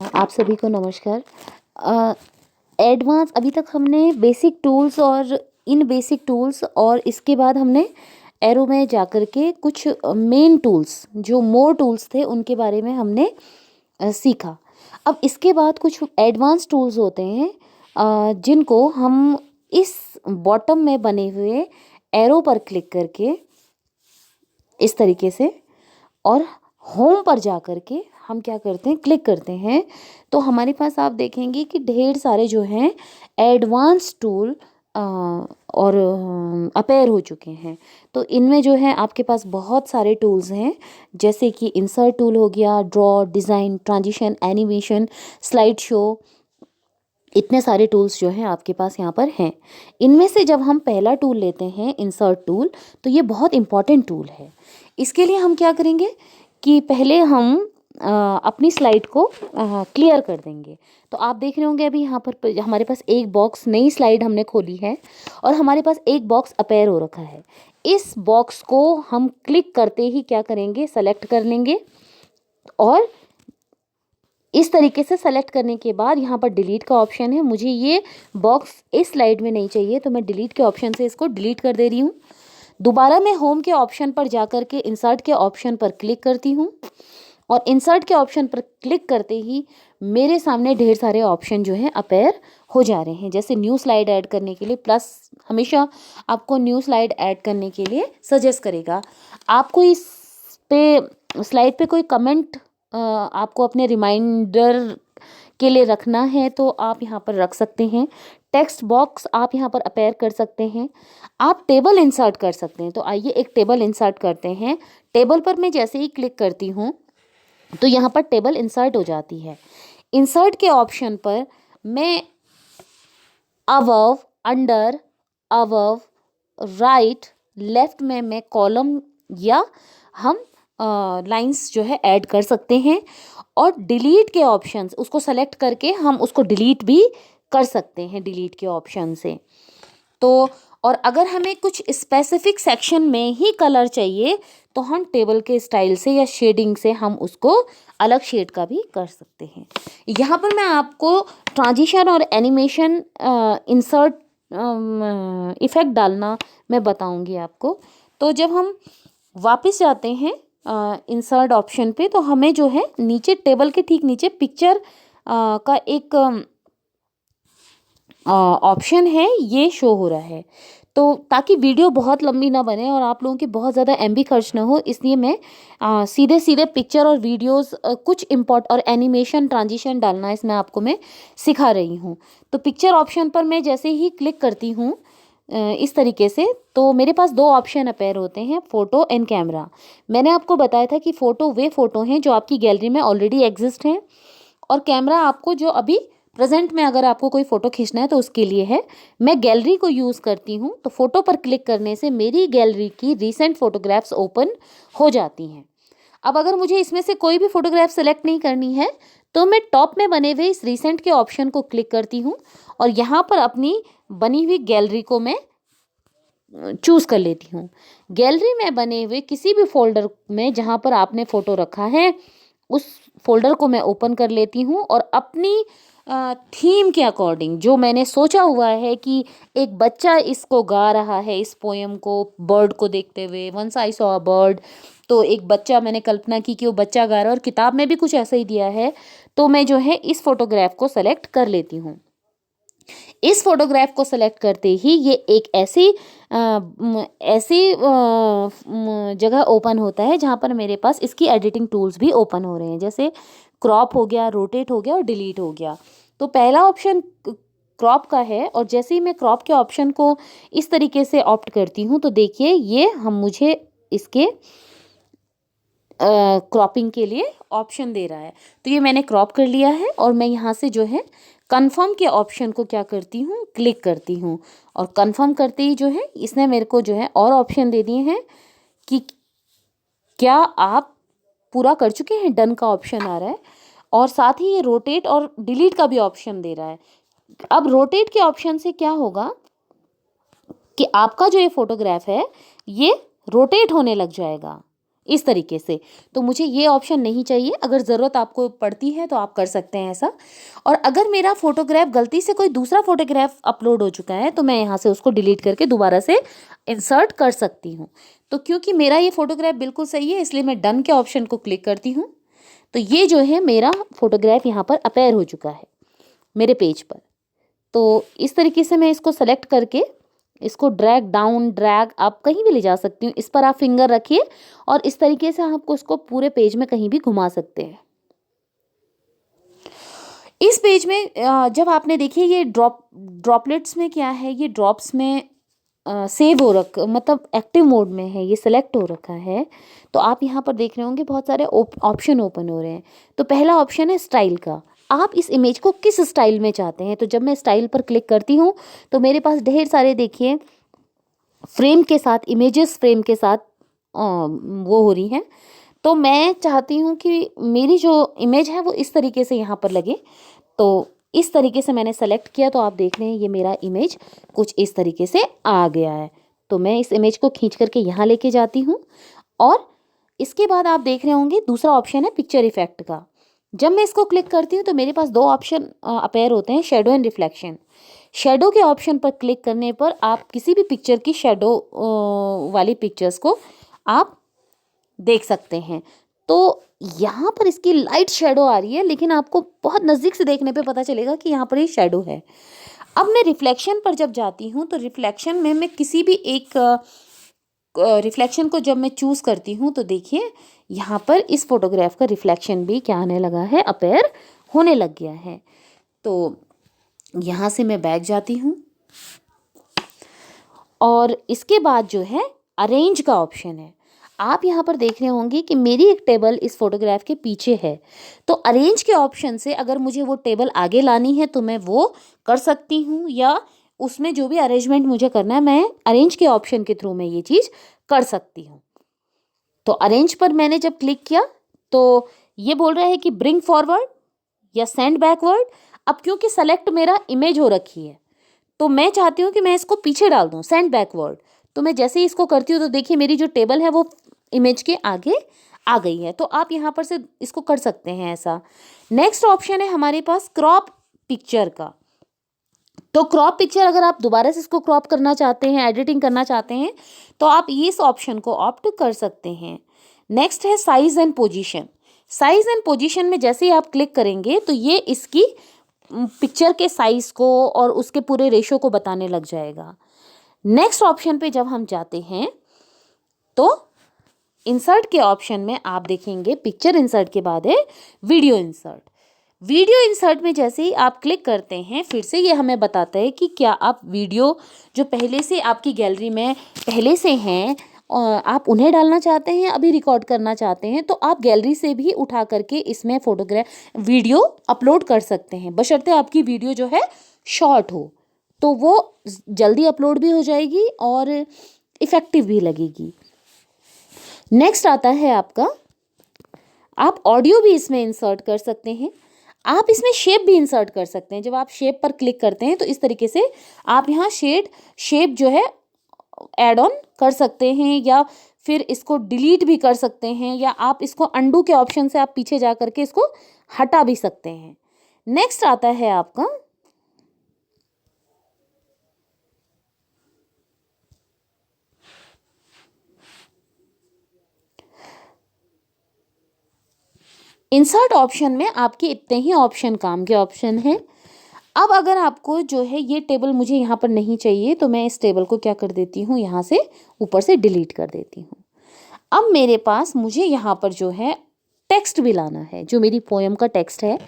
आप सभी को नमस्कार। एडवांस अभी तक हमने बेसिक टूल्स और इन बेसिक टूल्स और इसके बाद हमने एरो में जाकर के कुछ मेन टूल्स जो मोर टूल्स थे उनके बारे में हमने सीखा। अब इसके बाद कुछ एडवांस टूल्स होते हैं जिनको हम इस बॉटम में बने हुए एरो पर क्लिक करके इस तरीके से और होम पर जा कर के हम क्या करते हैं, क्लिक करते हैं, तो हमारे पास आप देखेंगे कि ढेर सारे जो हैं एडवांस टूल और अपेयर हो चुके हैं। तो इनमें जो है आपके पास बहुत सारे टूल्स हैं, जैसे कि इंसर्ट टूल हो गया, draw, design, transition, animation, slide show, इतने सारे टूल्स जो हैं आपके पास यहाँ पर हैं। इनमें से जब हम पहला टूल लेते हैं इंसर्ट टूल, तो ये बहुत इम्पॉर्टेंट टूल है। इसके लिए हम क्या करेंगे कि पहले हम अपनी स्लाइड को क्लियर कर देंगे। तो आप देख रहे होंगे अभी यहाँ पर हमारे पास एक बॉक्स, नई स्लाइड हमने खोली है और हमारे पास एक बॉक्स अपेयर हो रखा है। इस बॉक्स को हम क्लिक करते ही क्या करेंगे, सेलेक्ट कर लेंगे और इस तरीके से सेलेक्ट करने के बाद यहाँ पर डिलीट का ऑप्शन है। मुझे ये बॉक्स इस स्लाइड में नहीं चाहिए, तो मैं डिलीट के ऑप्शन से इसको डिलीट कर दे रही हूँ। दोबारा मैं होम के ऑप्शन पर जाकर के इंसर्ट के ऑप्शन पर क्लिक करती हूँ और इंसर्ट के ऑप्शन पर क्लिक करते ही मेरे सामने ढेर सारे ऑप्शन जो हैं अपेयर हो जा रहे हैं। जैसे न्यू स्लाइड ऐड करने के लिए प्लस हमेशा आपको न्यू स्लाइड ऐड करने के लिए सजेस्ट करेगा। आपको इस पे स्लाइड पे कोई कमेंट आपको अपने रिमाइंडर के लिए रखना है तो आप यहाँ पर रख सकते हैं। टेक्स्ट बॉक्स आप यहाँ पर अपेयर कर सकते हैं। आप टेबल इंसर्ट कर सकते हैं। तो आइए एक टेबल इंसर्ट करते हैं। टेबल पर मैं जैसे ही क्लिक करती हूँ तो यहाँ पर टेबल इंसर्ट हो जाती है। इंसर्ट के ऑप्शन पर मैं above, under, above, right, left में मैं कॉलम या हम लाइंस जो है ऐड कर सकते हैं और डिलीट के ऑप्शंस उसको सेलेक्ट करके हम उसको डिलीट भी कर सकते हैं डिलीट के ऑप्शन से। तो और अगर हमें कुछ स्पेसिफिक सेक्शन में ही कलर चाहिए तो हम टेबल के स्टाइल से या शेडिंग से हम उसको अलग शेड का भी कर सकते हैं। यहाँ पर मैं आपको ट्रांजिशन और एनिमेशन इंसर्ट इफ़ेक्ट डालना मैं बताऊंगी आपको। तो जब हम वापस जाते हैं इंसर्ट ऑप्शन पे, तो हमें जो है नीचे टेबल के ठीक नीचे पिक्चर का एक ऑप्शन है, ये शो हो रहा है। तो ताकि वीडियो बहुत लंबी ना बने और आप लोगों की बहुत ज़्यादा एमबी खर्च ना हो, इसलिए मैं सीधे सीधे पिक्चर और वीडियोस कुछ इम्पोर्ट और एनिमेशन ट्रांजिशन डालना इसमें आपको मैं सिखा रही हूँ। तो पिक्चर ऑप्शन पर मैं जैसे ही क्लिक करती हूँ इस तरीके से, तो मेरे पास दो ऑप्शन अपेयर होते हैं, फ़ोटो एंड कैमरा। मैंने आपको बताया था कि फ़ोटो वे फ़ोटो हैं जो आपकी गैलरी में ऑलरेडी एग्जिस्ट हैं और कैमरा आपको जो अभी प्रेजेंट में अगर आपको कोई फ़ोटो खींचना है तो उसके लिए है। मैं गैलरी को यूज़ करती हूँ, तो फ़ोटो पर क्लिक करने से मेरी गैलरी की रीसेंट फ़ोटोग्राफ्स ओपन हो जाती हैं। अब अगर मुझे इसमें से कोई भी फ़ोटोग्राफ सेलेक्ट नहीं करनी है तो मैं टॉप में बने हुए इस रीसेंट के ऑप्शन को क्लिक करती हूँ और यहाँ पर अपनी बनी हुई गैलरी को मैं चूज़ कर लेती हूँ। गैलरी में बने हुए किसी भी फोल्डर में जहाँ पर आपने फ़ोटो रखा है उस फोल्डर को मैं ओपन कर लेती हूँ और अपनी थीम के अकॉर्डिंग जो मैंने सोचा हुआ है कि एक बच्चा इसको गा रहा है, इस पोएम को बर्ड को देखते हुए, once I saw a bird, तो एक बच्चा मैंने कल्पना की कि वो बच्चा गा रहा है और किताब में भी कुछ ऐसा ही दिया है। तो मैं जो है इस फोटोग्राफ को सेलेक्ट कर लेती हूँ। इस फोटोग्राफ को सेलेक्ट करते ही ये एक ऐसी जगह ओपन होता है जहाँ पर मेरे पास इसकी एडिटिंग टूल्स भी ओपन हो रहे हैं, जैसे क्रॉप हो गया, रोटेट हो गया और डिलीट हो गया। तो पहला ऑप्शन क्रॉप का है और जैसे ही मैं क्रॉप के ऑप्शन को इस तरीके से ऑप्ट करती हूँ तो देखिए ये हम मुझे इसके क्रॉपिंग के लिए ऑप्शन दे रहा है। तो ये मैंने क्रॉप कर लिया है और मैं यहाँ से जो है कन्फर्म के ऑप्शन को क्या करती हूँ, क्लिक करती हूँ और कन्फर्म करते ही जो है इसने मेरे को जो है और ऑप्शन दे दिए हैं कि क्या आप पूरा कर चुके हैं, डन का ऑप्शन आ रहा है और साथ ही ये रोटेट और डिलीट का भी ऑप्शन दे रहा है। अब रोटेट के ऑप्शन से क्या होगा कि आपका जो ये फोटोग्राफ है ये रोटेट होने लग जाएगा। इस तरीके से। तो मुझे ये ऑप्शन नहीं चाहिए। अगर ज़रूरत आपको पड़ती है तो आप कर सकते हैं ऐसा। और अगर मेरा फ़ोटोग्राफ गलती से कोई दूसरा फ़ोटोग्राफ अपलोड हो चुका है तो मैं यहाँ से उसको डिलीट करके दोबारा से इंसर्ट कर सकती हूँ। तो क्योंकि मेरा ये फ़ोटोग्राफ बिल्कुल सही है इसलिए मैं डन के ऑप्शन को क्लिक करती हूँ। तो ये जो है मेरा फ़ोटोग्राफ यहाँ पर अपीयर हो चुका है मेरे पेज पर। तो इस तरीके से मैं इसको सेलेक्ट करके इसको ड्रैग डाउन ड्रैग अप कहीं भी ले जा सकती हूँ। इस पर आप फिंगर रखिए और इस तरीके से आपको उसको पूरे पेज में कहीं भी घुमा सकते हैं। इस पेज में जब आपने देखिए ये ड्रॉपलेट्स में क्या है, ये ड्रॉप्स में सेव हो रखा मतलब एक्टिव मोड में है, ये सेलेक्ट हो रखा है। तो आप यहाँ पर देख रहे होंगे बहुत सारे ऑप्शन ओपन हो रहे हैं। तो पहला ऑप्शन है स्टाइल का। आप इस इमेज को किस स्टाइल में चाहते हैं। तो जब मैं स्टाइल पर क्लिक करती हूँ तो मेरे पास ढेर सारे देखिए फ्रेम के साथ इमेजेस फ्रेम के साथ वो हो रही हैं। तो मैं चाहती हूँ कि मेरी जो इमेज है वो इस तरीके से यहाँ पर लगे। तो इस तरीके से मैंने सेलेक्ट किया तो आप देख रहे हैं ये मेरा इमेज कुछ इस तरीके से आ गया है। तो मैं इस इमेज को खींच करके यहाँ लेके जाती हूँ और इसके बाद आप देख रहे होंगे दूसरा ऑप्शन है पिक्चर इफेक्ट का। जब मैं इसको क्लिक करती हूँ तो मेरे पास दो ऑप्शन अपीयर होते हैं, शेडो एंड रिफ्लेक्शन। शेडो के ऑप्शन पर क्लिक करने पर आप किसी भी पिक्चर की शेडो वाली पिक्चर्स को आप देख सकते हैं। तो यहाँ पर इसकी लाइट शेडो आ रही है लेकिन आपको बहुत नज़दीक से देखने पे पता चलेगा कि यहाँ पर ये शेडो है। अब मैं रिफ्लेक्शन पर जब जाती हूँ तो रिफ्लेक्शन में मैं किसी भी एक रिफ्लेक्शन को जब मैं चूज़ करती हूँ तो देखिए यहाँ पर इस फोटोग्राफ का रिफ्लेक्शन भी क्या आने लगा है, अपीयर होने लग गया है। तो यहाँ से मैं बैक जाती हूँ और इसके बाद जो है अरेंज का ऑप्शन है। आप यहाँ पर देख रहे होंगे कि मेरी एक टेबल इस फोटोग्राफ के पीछे है। तो अरेंज के ऑप्शन से अगर मुझे वो टेबल आगे लानी है तो मैं वो कर सकती हूँ, या उसमें जो भी अरेंजमेंट मुझे करना है मैं अरेंज के ऑप्शन के थ्रू मैं ये चीज़ कर सकती हूँ। तो अरेंज पर मैंने जब क्लिक किया तो ये बोल रहा है कि ब्रिंग फॉरवर्ड या सेंड बैकवर्ड। अब क्योंकि सेलेक्ट मेरा इमेज हो रखी है तो मैं चाहती हूँ कि मैं इसको पीछे डाल दूँ, सेंड बैकवर्ड। तो मैं जैसे ही इसको करती हूँ तो देखिए मेरी जो टेबल है वो इमेज के आगे आ गई है। तो आप यहाँ पर से इसको कर सकते हैं ऐसा। नेक्स्ट ऑप्शन है हमारे पास क्रॉप पिक्चर का। तो क्रॉप पिक्चर अगर आप दोबारा से इसको क्रॉप करना चाहते हैं, एडिटिंग करना चाहते हैं तो आप इस ऑप्शन को ऑप्ट कर सकते हैं। नेक्स्ट है size and position. Size and position में जैसे ही आप क्लिक करेंगे तो ये इसकी पिक्चर के साइज को और उसके पूरे रेशो को बताने लग जाएगा। नेक्स्ट ऑप्शन पे जब हम जाते हैं तो इंसर्ट के ऑप्शन में आप देखेंगे पिक्चर इंसर्ट के बाद है वीडियो इंसर्ट। वीडियो इंसर्ट में जैसे ही आप क्लिक करते हैं फिर से ये हमें बताता है कि क्या आप वीडियो जो पहले से आपकी गैलरी में पहले से हैं आप उन्हें डालना चाहते हैं, अभी रिकॉर्ड करना चाहते हैं तो आप गैलरी से भी उठा करके इसमें वीडियो अपलोड कर सकते हैं, बशर्ते आपकी वीडियो जो है शॉर्ट हो तो वो जल्दी अपलोड भी हो जाएगी और इफ़ेक्टिव भी लगेगी। नेक्स्ट आता है आपका, आप ऑडियो भी इसमें इंसर्ट कर सकते हैं। आप इसमें शेप भी इंसर्ट कर सकते हैं। जब आप शेप पर क्लिक करते हैं तो इस तरीके से आप यहाँ शेप जो है ऐड ऑन कर सकते हैं या फिर इसको डिलीट भी कर सकते हैं, या आप इसको अंडू के ऑप्शन से आप पीछे जा करके इसको हटा भी सकते हैं। नेक्स्ट आता है आपका इंसर्ट ऑप्शन में आपके इतने ही ऑप्शन काम के ऑप्शन हैं। अब अगर आपको जो है ये टेबल मुझे यहाँ पर नहीं चाहिए तो मैं इस टेबल को क्या कर देती हूँ, यहाँ से ऊपर से डिलीट कर देती हूँ। अब मेरे पास मुझे यहाँ पर जो है टेक्स्ट भी लाना है, जो मेरी पोएम का टेक्स्ट है।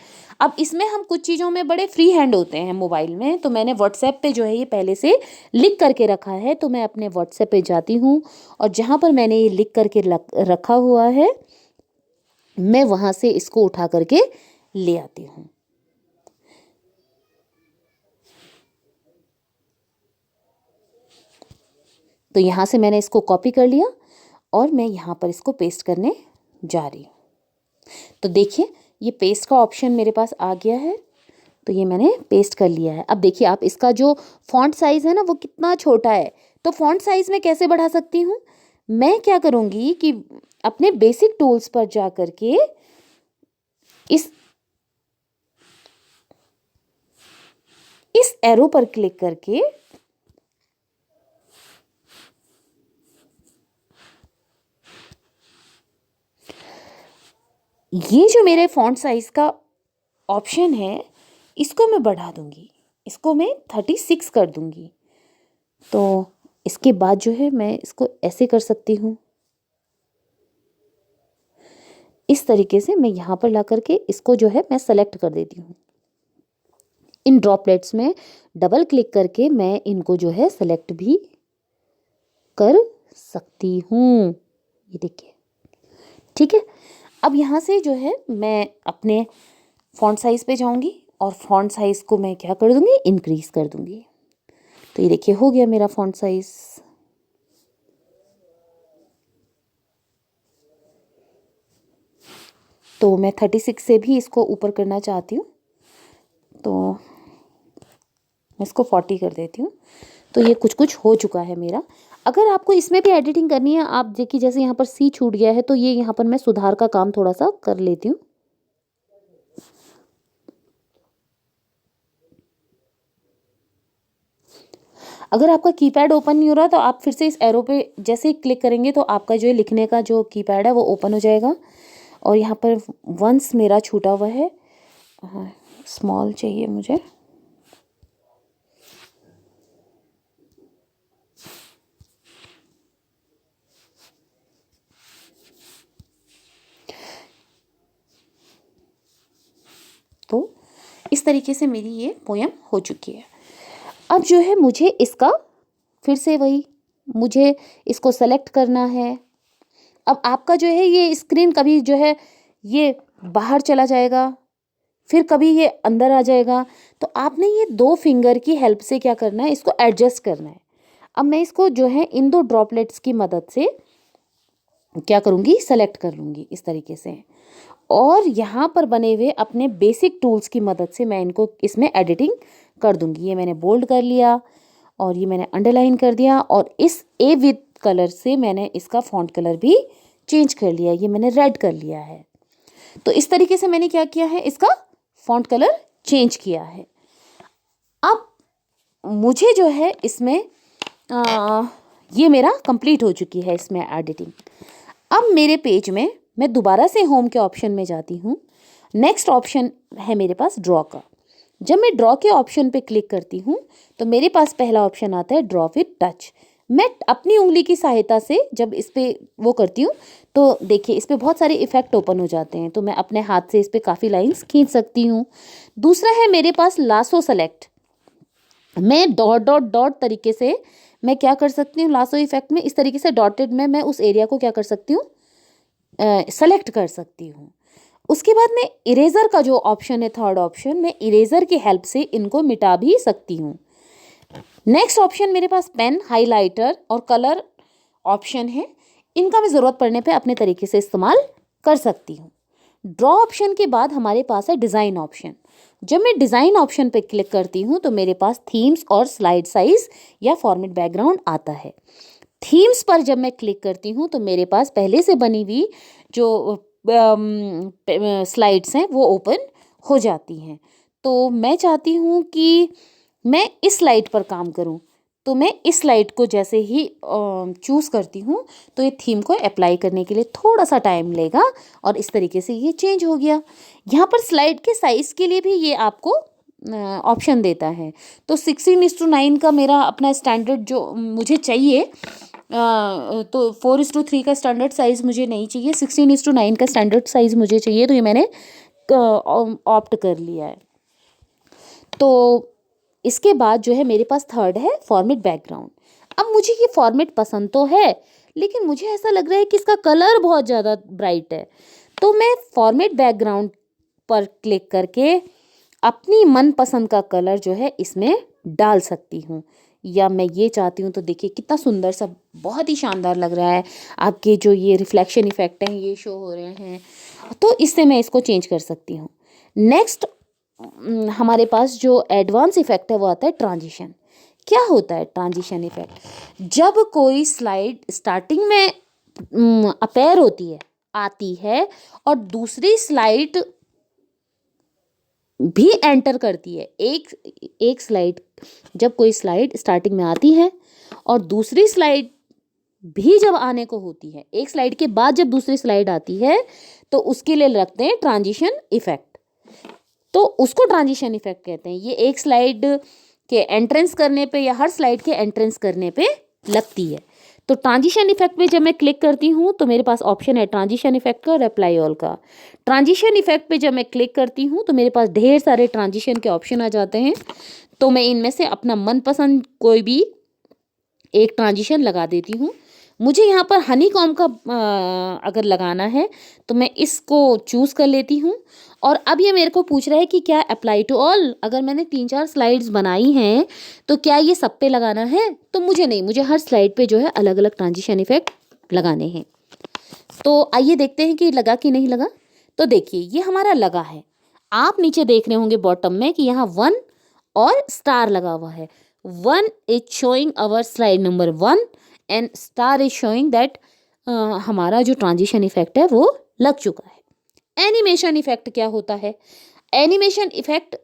अब इसमें हम कुछ चीज़ों में बड़े फ्री हैंड होते हैं मोबाइल में, तो मैंने व्हाट्सएप पे जो है ये पहले से लिख करके रखा है। तो मैं अपने व्हाट्सएप पे जाती हूँ और जहाँ पर मैंने ये लिख करके रखा हुआ है मैं वहाँ से इसको उठा करके ले आती हूँ। तो यहाँ से मैंने इसको कॉपी कर लिया और मैं यहाँ पर इसको पेस्ट करने जा रही हूँ। तो देखिए ये पेस्ट का ऑप्शन मेरे पास आ गया है, तो ये मैंने पेस्ट कर लिया है। अब देखिए आप इसका जो फॉन्ट साइज़ है ना वो कितना छोटा है, तो फॉन्ट साइज़ में कैसे बढ़ा सकती हूँ। मैं क्या करूँगी कि अपने बेसिक टूल्स पर जा करके इस एरो पर क्लिक करके ये जो मेरे फॉन्ट साइज का ऑप्शन है इसको मैं बढ़ा दूंगी, इसको मैं 36 कर दूंगी। तो इसके बाद जो है मैं इसको ऐसे कर सकती हूँ, इस तरीके से मैं यहाँ पर ला करके इसको जो है मैं सेलेक्ट कर देती हूँ। इन ड्रॉपलेट्स में डबल क्लिक करके मैं इनको जो है सेलेक्ट भी कर सकती हूँ, ये देखिए। ठीक है, अब यहाँ से जो है मैं अपने फॉन्ट साइज़ पे जाऊँगी और फॉन्ट साइज़ को मैं क्या कर दूँगी, इंक्रीज़ कर दूँगी। तो ये देखिए हो गया मेरा फॉन्ट साइज़। तो मैं 36 से भी इसको ऊपर करना चाहती हूँ, तो मैं इसको 40 कर देती हूँ। तो ये कुछ कुछ हो चुका है मेरा। अगर आपको इसमें भी एडिटिंग करनी है, आप देखिए जैसे यहाँ पर सी छूट गया है तो ये यहाँ पर मैं सुधार का काम थोड़ा सा कर लेती हूँ। अगर आपका कीपैड ओपन नहीं हो रहा तो आप फिर से इस एरो पे जैसे ही क्लिक करेंगे तो आपका जो है लिखने का जो कीपैड है वो ओपन हो जाएगा। और यहाँ पर वंस मेरा छूटा हुआ है, स्मॉल चाहिए मुझे। तो इस तरीके से मेरी ये पोयम हो चुकी है। अब जो है मुझे इसका फिर से वही मुझे इसको सेलेक्ट करना है। अब आपका जो है ये स्क्रीन कभी जो है ये बाहर चला जाएगा, फिर कभी ये अंदर आ जाएगा, तो आपने ये 2 फिंगर की हेल्प से क्या करना है, इसको एडजस्ट करना है। अब मैं इसको जो है इन 2 ड्रॉपलेट्स की मदद से क्या करूँगी, सेलेक्ट कर लूँगी इस तरीके से। और यहाँ पर बने हुए अपने बेसिक टूल्स की मदद से मैं इनको इसमें एडिटिंग कर दूँगी। ये मैंने बोल्ड कर लिया और ये मैंने अंडरलाइन कर दिया और इस ए विथ कलर से मैंने इसका फॉन्ट कलर भी चेंज कर लिया, ये मैंने रेड कर लिया है। तो इस तरीके से मैंने क्या किया है, इसका फॉन्ट कलर चेंज किया है। अब मुझे जो है इसमें ये मेरा कंप्लीट हो चुकी है इसमें एडिटिंग। अब मेरे पेज में मैं दोबारा से होम के ऑप्शन में जाती हूँ। नेक्स्ट ऑप्शन है मेरे पास ड्रॉ का। जब मैं ड्रॉ के ऑप्शन पे क्लिक करती हूँ तो मेरे पास पहला ऑप्शन आता है ड्रॉ विथ टच। मैं अपनी उंगली की सहायता से जब इस पे वो करती हूँ तो देखिए इस पे बहुत सारे इफेक्ट ओपन हो जाते हैं, तो मैं अपने हाथ से इस पे काफ़ी लाइंस खींच सकती हूँ। दूसरा है मेरे पास लासो सेलेक्ट। मैं डॉट डॉट डॉट तरीके से मैं क्या कर सकती हूँ, लासो इफेक्ट में इस तरीके से डॉटेड में मैं उस एरिया को क्या कर सकती हूँ, सेलेक्ट कर सकती हूँ। उसके बाद में इरेज़र का जो ऑप्शन है, थर्ड ऑप्शन, मैं इरेज़र की हेल्प से इनको मिटा भी सकती हूँ। नेक्स्ट ऑप्शन मेरे पास पेन, हाइलाइटर और कलर ऑप्शन है। इनका मैं ज़रूरत पड़ने पे अपने तरीके से इस्तेमाल कर सकती हूँ। ड्रॉ ऑप्शन के बाद हमारे पास है डिज़ाइन ऑप्शन। जब मैं डिज़ाइन ऑप्शन पे क्लिक करती हूँ तो मेरे पास थीम्स और स्लाइड साइज़ या फॉर्मेट बैकग्राउंड आता है। थीम्स पर जब मैं क्लिक करती हूँ तो मेरे पास पहले से बनी हुई जो स्लाइड्स हैं वो ओपन हो जाती हैं। तो मैं चाहती हूँ कि मैं इस स्लाइड पर काम करूँ, तो मैं इस स्लाइड को जैसे ही चूज़ करती हूँ तो ये थीम को अप्लाई करने के लिए थोड़ा सा टाइम लेगा और इस तरीके से ये चेंज हो गया। यहाँ पर स्लाइड के साइज़ के लिए भी ये आपको ऑप्शन देता है। तो 16:9 का मेरा अपना स्टैंडर्ड जो मुझे चाहिए, तो 4:3 का स्टैंडर्ड साइज़ मुझे नहीं चाहिए, 16:9 का स्टैंडर्ड साइज़ मुझे चाहिए, तो ये मैंने ऑप्ट कर लिया है। तो इसके बाद जो है मेरे पास थर्ड है फॉर्मेट बैकग्राउंड। अब मुझे ये फॉर्मेट पसंद तो है लेकिन मुझे ऐसा लग रहा है कि इसका कलर बहुत ज़्यादा ब्राइट है, तो मैं फॉर्मेट बैकग्राउंड पर क्लिक करके अपनी मनपसंद का कलर जो है इसमें डाल सकती हूँ। या मैं ये चाहती हूँ तो देखिए कितना सुंदर सा, बहुत ही शानदार लग रहा है। आपके जो ये रिफ्लेक्शन इफेक्ट हैं ये शो हो रहे हैं, तो इससे मैं इसको चेंज कर सकती हूँ। नेक्स्ट हमारे पास जो एडवांस इफेक्ट है वो आता है ट्रांजिशन। क्या होता है ट्रांजिशन इफेक्ट? जब कोई स्लाइड स्टार्टिंग में अपीयर होती है, आती है, और दूसरी स्लाइड भी एंटर करती है। एक स्लाइड, जब कोई स्लाइड स्टार्टिंग में आती है और दूसरी स्लाइड भी जब आने को होती है, एक स्लाइड के बाद जब दूसरी स्लाइड आती है, तो उसके लिए लगते हैं ट्रांजिशन इफेक्ट। तो उसको ट्रांजिशन इफेक्ट कहते हैं। ये एक स्लाइड के एंट्रेंस करने पे या हर स्लाइड के एंट्रेंस करने पे लगती है। तो ट्रांजिशन इफेक्ट पे जब मैं क्लिक करती हूँ तो मेरे पास ऑप्शन है ट्रांजिशन इफेक्ट का और अप्लाई ऑल का। ट्रांजिशन इफेक्ट पे जब मैं क्लिक करती हूँ तो मेरे पास ढेर सारे ट्रांजिशन के ऑप्शन आ जाते हैं। तो मैं इनमें से अपना मनपसंद कोई भी एक ट्रांजिशन लगा देती हूँ। मुझे यहाँ पर हनी कॉम्ब का अगर लगाना है तो मैं इसको चूज़ कर लेती हूँ। और अब ये मेरे को पूछ रहा है कि क्या अप्लाई टू ऑल, अगर मैंने 3-4 स्लाइड्स बनाई हैं तो क्या ये सब पे लगाना है? तो मुझे नहीं, मुझे हर स्लाइड पे जो है अलग अलग ट्रांजिशन इफेक्ट लगाने हैं। तो आइए देखते हैं कि लगा कि नहीं लगा। तो देखिए ये हमारा लगा है। आप नीचे देख रहे होंगे बॉटम में कि यहाँ 1 और स्टार लगा हुआ है। 1 is showing our slide number 1 and star is showing that हमारा जो ट्रांजिशन इफेक्ट है वो लग चुका है। एनिमेशन इफेक्ट क्या होता है? एनिमेशन इफेक्ट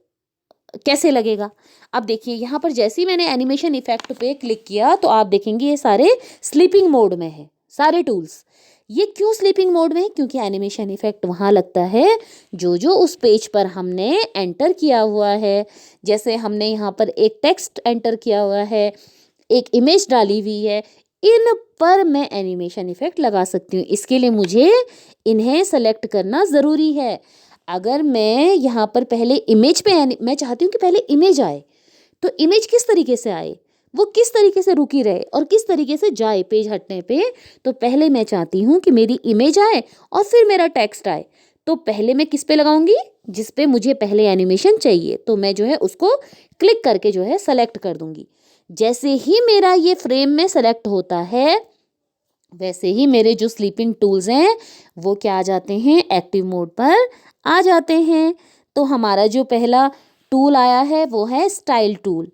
कैसे लगेगा? अब देखिए यहाँ पर जैसे ही मैंने एनिमेशन इफेक्ट पे क्लिक किया तो आप देखेंगे ये सारे स्लीपिंग मोड में है, सारे टूल्स। ये क्यों स्लीपिंग मोड में है? क्योंकि एनिमेशन इफेक्ट वहाँ लगता है जो जो उस पेज पर हमने एंटर किया हुआ है। जैसे हमने यहाँ पर एक टेक्स्ट एंटर किया हुआ है, एक इमेज डाली हुई है, इन पर मैं एनिमेशन इफेक्ट लगा सकती हूँ। इसके लिए मुझे इन्हें सेलेक्ट करना ज़रूरी है। अगर मैं यहाँ पर पहले इमेज पे मैं चाहती हूँ कि पहले इमेज आए, तो इमेज किस तरीके से आए, वो किस तरीके से रुकी रहे और किस तरीके से जाए पेज हटने पे, तो पहले मैं चाहती हूँ कि मेरी इमेज आए और फिर मेरा टेक्स्ट आए। तो पहले मैं किस पे लगाऊंगी? जिस पे मुझे पहले एनिमेशन चाहिए, तो मैं जो है उसको क्लिक करके जो है सेलेक्ट कर दूंगी। जैसे ही मेरा ये फ्रेम में सेलेक्ट होता है, वैसे ही मेरे जो स्लीपिंग टूल्स हैं वो क्या आ जाते हैं? एक्टिव मोड पर आ जाते हैं। तो हमारा जो पहला टूल आया है वो है स्टाइल टूल।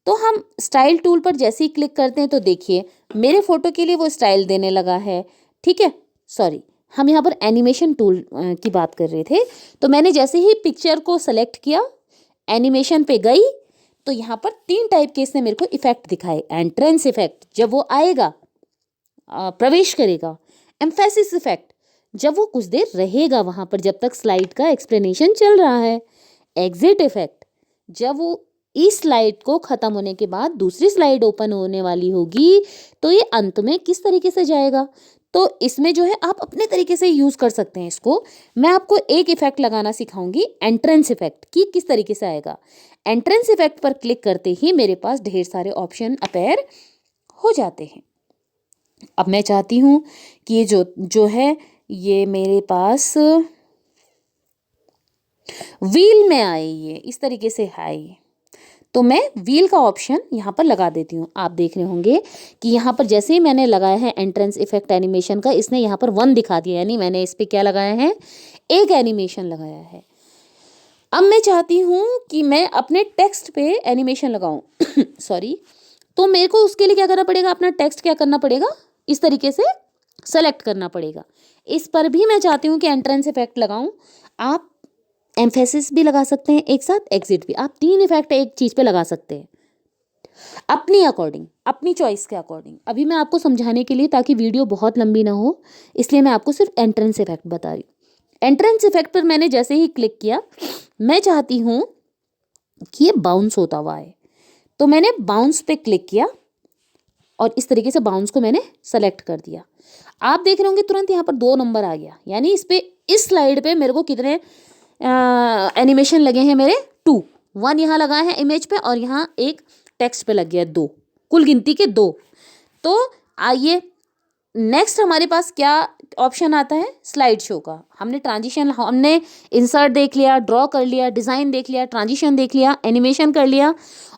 तो हम स्टाइल टूल पर जैसे ही क्लिक करते हैं तो देखिए मेरे फोटो के लिए वो स्टाइल देने लगा है। ठीक है, सॉरी, हम यहाँ पर एनिमेशन टूल की बात कर रहे थे। तो मैंने जैसे ही पिक्चर को सेलेक्ट किया, एनिमेशन पे गई, तो यहाँ पर 3 टाइप के इसने मेरे को इफेक्ट दिखाए। एंट्रेंस इफेक्ट, जब वो आएगा, प्रवेश करेगा। एम्फेसिस इफेक्ट, जब वो कुछ देर रहेगा वहाँ पर जब तक स्लाइड का एक्सप्लेनेशन चल रहा है। एग्जिट इफेक्ट, जब वो इस स्लाइड को ख़त्म होने के बाद दूसरी स्लाइड ओपन होने वाली होगी तो ये अंत में किस तरीके से जाएगा। तो इसमें जो है आप अपने तरीके से यूज़ कर सकते हैं इसको। मैं आपको एक इफेक्ट लगाना सिखाऊंगी, एंट्रेंस इफेक्ट, कि किस तरीके से आएगा। एंट्रेंस इफेक्ट पर क्लिक करते ही मेरे पास ढेर सारे ऑप्शन अपीयर हो जाते हैं। अब मैं चाहती हूँ कि ये जो है ये मेरे पास व्हील में आए, ये इस तरीके से आए, तो मैं व्हील का ऑप्शन यहाँ पर लगा देती हूँ। आप देख रहे होंगे कि यहाँ पर जैसे ही मैंने लगाया है एंट्रेंस इफेक्ट एनिमेशन का, इसने यहाँ पर 1 दिखा दिया, यानी मैंने इस पर क्या लगाया है? एक एनिमेशन लगाया है। अब मैं चाहती हूँ कि मैं अपने टेक्स्ट पे एनिमेशन लगाऊं सॉरी, तो मेरे को उसके लिए क्या करना पड़ेगा? अपना टेक्स्ट क्या करना पड़ेगा? इस तरीके से सेलेक्ट करना पड़ेगा। इस पर भी मैं चाहती हूँ कि एंट्रेंस इफेक्ट लगाऊं। आप एम्फेसिस भी लगा सकते हैं एक साथ, एग्जिट भी। आप 3 इफेक्ट एक चीज़ पे लगा सकते हैं अपनी अकॉर्डिंग, अपनी चॉइस के अकॉर्डिंग। अभी मैं आपको समझाने के लिए, ताकि वीडियो बहुत लंबी ना हो, इसलिए मैं आपको सिर्फ एंट्रेंस इफेक्ट बता रही हूँ। एंट्रेंस इफेक्ट पर मैंने जैसे ही क्लिक किया, मैं चाहती हूँ कि ये बाउंस होता हुआ है, तो मैंने बाउंस पे क्लिक किया और इस तरीके से बाउंस को मैंने सेलेक्ट कर दिया। आप देख रहे होंगे तुरंत यहाँ पर 2 नंबर आ गया, यानी इस स्लाइड पे मेरे को कितने एनिमेशन लगे हैं? मेरे 2, 1 यहाँ लगा है इमेज पे और यहाँ एक टेक्स्ट पे लग गया 2, कुल गिनती के 2। तो आइए नेक्स्ट हमारे पास क्या ऑप्शन आता है? स्लाइड शो का। हमने ट्रांजिशन, हमने इंसर्ट देख लिया, ड्रॉ कर लिया, डिज़ाइन देख लिया, ट्रांजिशन देख लिया, एनिमेशन कर लिया,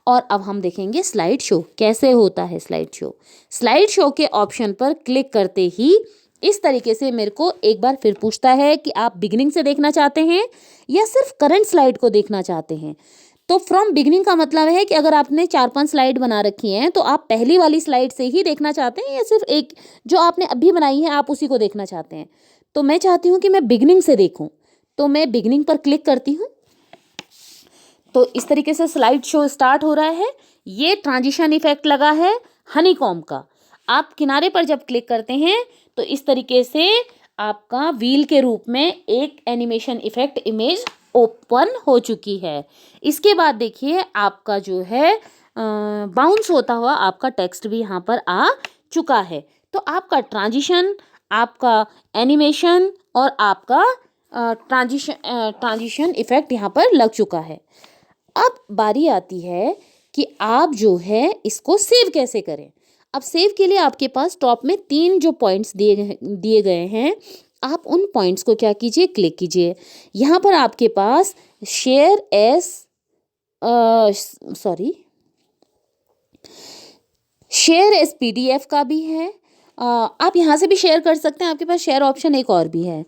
और अब हम देखेंगे स्लाइड शो कैसे होता है। स्लाइड शो, स्लाइड शो के ऑप्शन पर क्लिक करते ही इस तरीके से मेरे को एक बार फिर पूछता है कि आप बिगिनिंग से देखना चाहते हैं या सिर्फ करंट स्लाइड को देखना चाहते हैं। तो फ्रॉम बिगिनिंग का मतलब है कि अगर आपने 4-5 स्लाइड बना रखी हैं तो आप पहली वाली स्लाइड से ही देखना चाहते हैं या सिर्फ एक जो आपने अभी बनाई है आप उसी को देखना चाहते हैं। तो मैं चाहती हूँ कि मैं बिगिनिंग से देखूँ, तो मैं बिगिनिंग पर क्लिक करती हूँ। तो इस तरीके से स्लाइड शो स्टार्ट हो रहा है। ये ट्रांजिशन इफेक्ट लगा है हनीकॉम्ब का। आप किनारे पर जब क्लिक करते हैं तो इस तरीके से आपका व्हील के रूप में एक एनिमेशन इफेक्ट इमेज ओपन हो चुकी है। इसके बाद देखिए आपका जो है बाउंस होता हुआ आपका टेक्स्ट भी यहाँ पर आ चुका है। तो आपका ट्रांजिशन, आपका एनिमेशन और आपका ट्रांजिशन इफेक्ट यहाँ पर लग चुका है। अब बारी आती है कि आप जो है इसको सेव कैसे करें। अब सेव के लिए आपके पास टॉप में 3 जो पॉइंट्स दिए गए हैं, आप उन पॉइंट्स को क्या कीजिए, क्लिक कीजिए। यहाँ पर आपके पास शेयर एस पीडीएफ का भी है। आप यहाँ से भी शेयर कर सकते हैं, आपके पास शेयर ऑप्शन एक और भी है।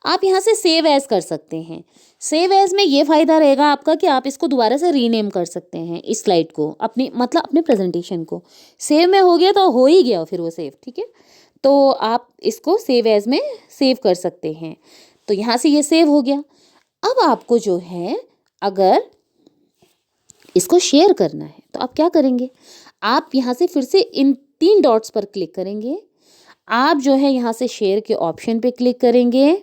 आप यहाँ से सेव एज कर सकते हैं। सेव एज में ये फ़ायदा रहेगा आपका कि आप इसको दोबारा से रीनेम कर सकते हैं इस स्लाइड को, अपने प्रेजेंटेशन को। सेव में हो गया तो हो ही गया फिर वो सेव, ठीक है। तो आप इसको सेव एज में सेव कर सकते हैं। तो यहाँ से ये सेव हो गया। अब आपको जो है अगर इसको शेयर करना है तो आप क्या करेंगे, आप यहाँ से फिर से इन 3 डॉट्स पर क्लिक करेंगे। आप जो है यहाँ से शेयर के ऑप्शन पे क्लिक करेंगे।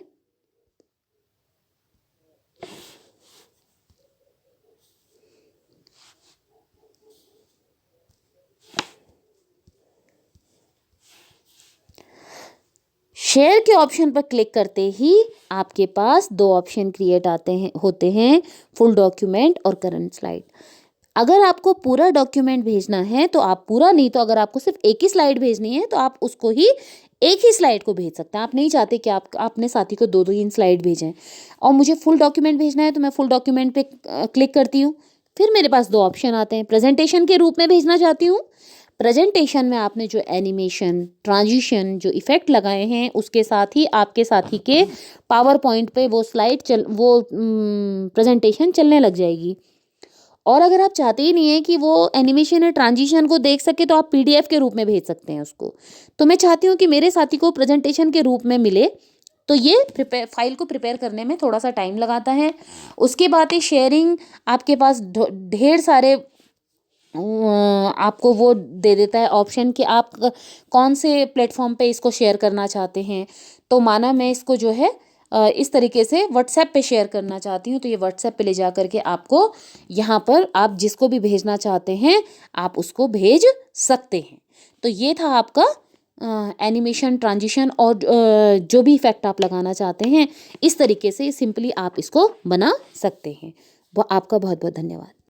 शेयर के ऑप्शन पर क्लिक करते ही आपके पास 2 ऑप्शन क्रिएट होते हैं, फुल डॉक्यूमेंट और करंट स्लाइड। अगर आपको पूरा डॉक्यूमेंट भेजना है तो आप पूरा, नहीं तो अगर आपको सिर्फ एक ही स्लाइड भेजनी है तो आप उसको ही एक ही स्लाइड को भेज सकते हैं। आप नहीं चाहते कि आप अपने साथी को 2-3 स्लाइड भेजें। और मुझे फुल डॉक्यूमेंट भेजना है तो मैं फुल डॉक्यूमेंट पे क्लिक करती हूँ। फिर मेरे पास 2 ऑप्शन आते हैं। प्रेजेंटेशन के रूप में भेजना चाहती हूँ, प्रेजेंटेशन में आपने जो एनिमेशन, ट्रांजिशन, जो इफेक्ट लगाए हैं उसके साथ ही आपके साथी के पावर पॉइंट पे वो प्रेजेंटेशन चलने लग जाएगी। और अगर आप चाहते ही नहीं है कि वो एनिमेशन या ट्रांजिशन को देख सके तो आप पीडीएफ के रूप में भेज सकते हैं उसको। तो मैं चाहती हूँ कि मेरे साथी को प्रेजेंटेशन के रूप में मिले, तो ये फाइल को प्रिपेयर करने में थोड़ा सा टाइम लगाता है। उसके बाद ही शेयरिंग आपके पास ढेर सारे आपको वो दे देता है ऑप्शन कि आप कौन से प्लेटफॉर्म पे इसको शेयर करना चाहते हैं। तो माना मैं इसको जो है इस तरीके से व्हाट्सएप पे शेयर करना चाहती हूँ, तो ये व्हाट्सएप पे ले जा करके आपको यहाँ पर आप जिसको भी भेजना चाहते हैं आप उसको भेज सकते हैं। तो ये था आपका एनिमेशन, ट्रांजिशन और जो भी इफेक्ट आप लगाना चाहते हैं, इस तरीके से सिंपली आप इसको बना सकते हैं। आपका बहुत बहुत धन्यवाद।